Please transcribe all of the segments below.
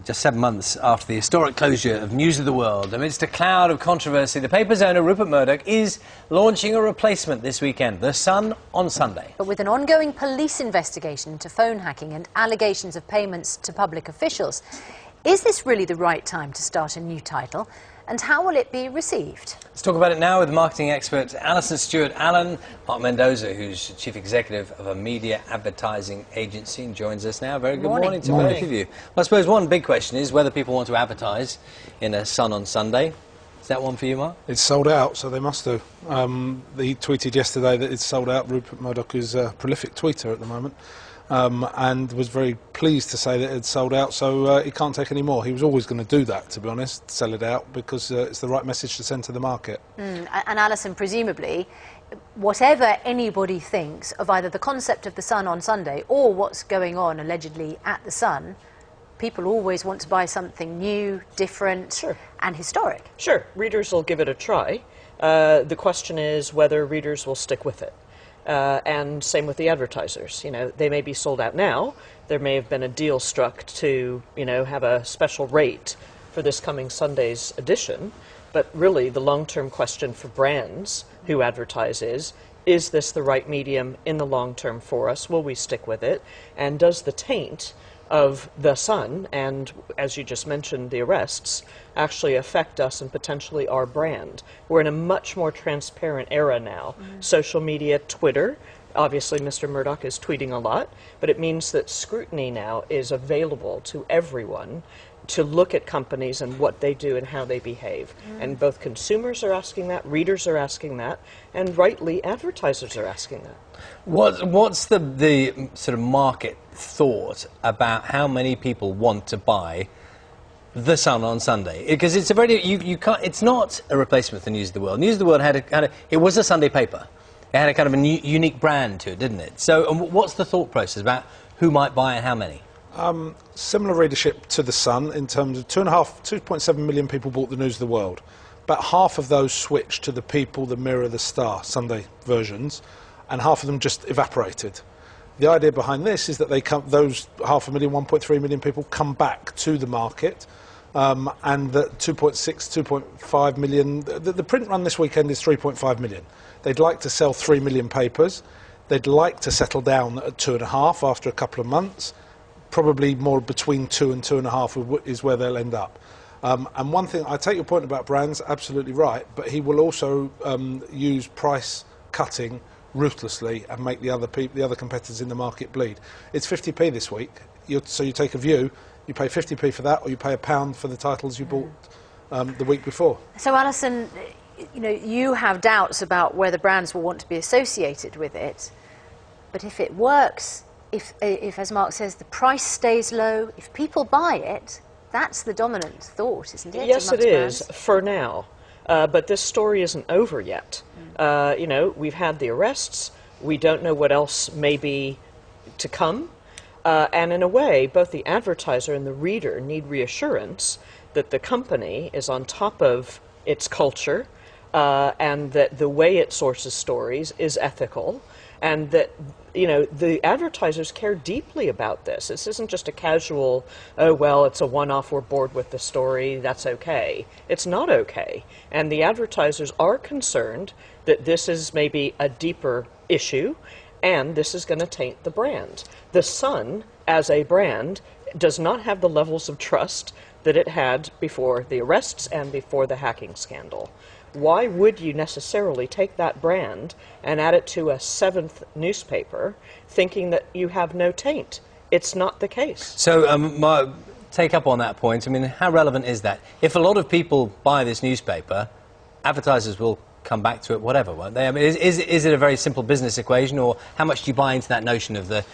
Just 7 months after the historic closure of News of the World, amidst a cloud of controversy, the paper's owner, Rupert Murdoch, is launching a replacement this weekend, The Sun on Sunday. But with an ongoing police investigation into phone hacking and allegations of payments to public officials, is this really the right time to start a new title? And how will it be received? Let's talk about it now with marketing expert Alison Stewart-Allen. Mark Mendoza, who's Chief Executive of a media advertising agency, and joins us now. Very good morning to both of you. Well, I suppose one big question is whether people want to advertise in a Sun on Sunday. Is that one for you, Mark? It's sold out, so they must do. He tweeted yesterday that it's sold out. Rupert Murdoch is a prolific tweeter at the moment. And was very pleased to say that it had sold out, so he can't take any more. He was always going to do that, to be honest, sell it out, because it's the right message to send to the market. And Alison, presumably, whatever anybody thinks of either the concept of The Sun on Sunday or what's going on allegedly at The Sun, people always want to buy something new, different, and historic. Sure, readers will give it a try. The question is whether readers will stick with it. And same with the advertisers. You know, they may be sold out now. There may have been a deal struck to, you know, have a special rate for this coming Sunday's edition. But really, the long-term question for brands who advertise is this the right medium in the long term for us? Will we stick with it? And does the taint of The Sun, and as you just mentioned, the arrests, actually affect us and potentially our brand? We're in a much more transparent era now. Social media, Twitter, obviously Mr. Murdoch is tweeting a lot, but it means that scrutiny now is available to everyone to look at companies and what they do and how they behave. And both consumers are asking that, readers are asking that, and rightly advertisers are asking that. What's the sort of market thought about how many people want to buy The Sun on Sunday? Because it's a very you can't. It's not a replacement for News of the World. News of the World it was a Sunday paper. It had a kind of a unique brand to it, didn't it? So, what's the thought process about who might buy and how many? Similar readership to The Sun in terms of 2.7 million people bought the News of the World. About half of those switched to the People, the Mirror, the Star Sunday versions, and half of them just evaporated. The idea behind this is that those 1.3 million people come back to the market, and that 2.5 million, the print run this weekend is 3.5 million. They'd like to sell 3 million papers. They'd like to settle down at 2.5 after a couple of months. Probably more between 2 and 2.5 is where they'll end up. And one thing, I take your point about brands, absolutely right, but he will also use price cutting ruthlessly and make the other competitors in the market bleed. It's 50p this week, so you take a view, you pay 50p for that, or you pay £1 for the titles you bought the week before. So Alison, you know, you have doubts about whether brands will want to be associated with it, but if it works, if as Mark says, the price stays low, if people buy it, that's the dominant thought, isn't it? Yes, it is, for now. But this story isn't over yet. You know, we've had the arrests. We don't know what else may be to come. And in a way, both the advertiser and the reader need reassurance that the company is on top of its culture, and that the way it sources stories is ethical, and that, you know, the advertisers care deeply about this. This isn't just a casual, oh, well, it's a one-off, we're bored with the story, that's okay. It's not okay. And the advertisers are concerned that this is maybe a deeper issue, and this is going to taint the brand. The Sun, as a brand, does not have the levels of trust that it had before the arrests and before the hacking scandal. Why would you necessarily take that brand and add it to a 7th newspaper thinking that you have no taint? It's not the case. So, take up on that point. I mean, how relevant is that? If a lot of people buy this newspaper, advertisers will come back to it, whatever, won't they? I mean, is it a very simple business equation, or how much do you buy into that notion of the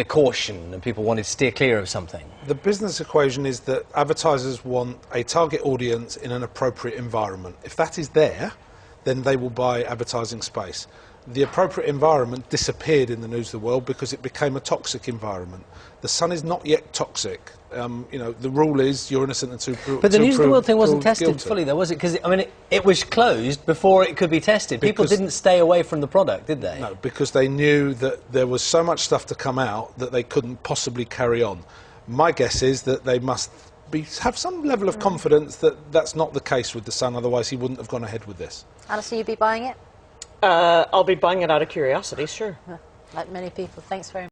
caution and people wanting to steer clear of something? The business equation is that advertisers want a target audience in an appropriate environment. If that is there, then they will buy advertising space. The appropriate environment disappeared in the News of the World because it became a toxic environment. The Sun is not yet toxic. You know, the rule is you're innocent until proven. But the News of the World thing wasn't tested fully, though, was it? Because, I mean, it was closed before it could be tested. People didn't stay away from the product, did they? No, because they knew that there was so much stuff to come out that they couldn't possibly carry on. My guess is that they must have some level of confidence that that's not the case with the Sun, otherwise he wouldn't have gone ahead with this. Alison, you'd be buying it? I'll be buying it out of curiosity, sure. Like many people. Thanks very much.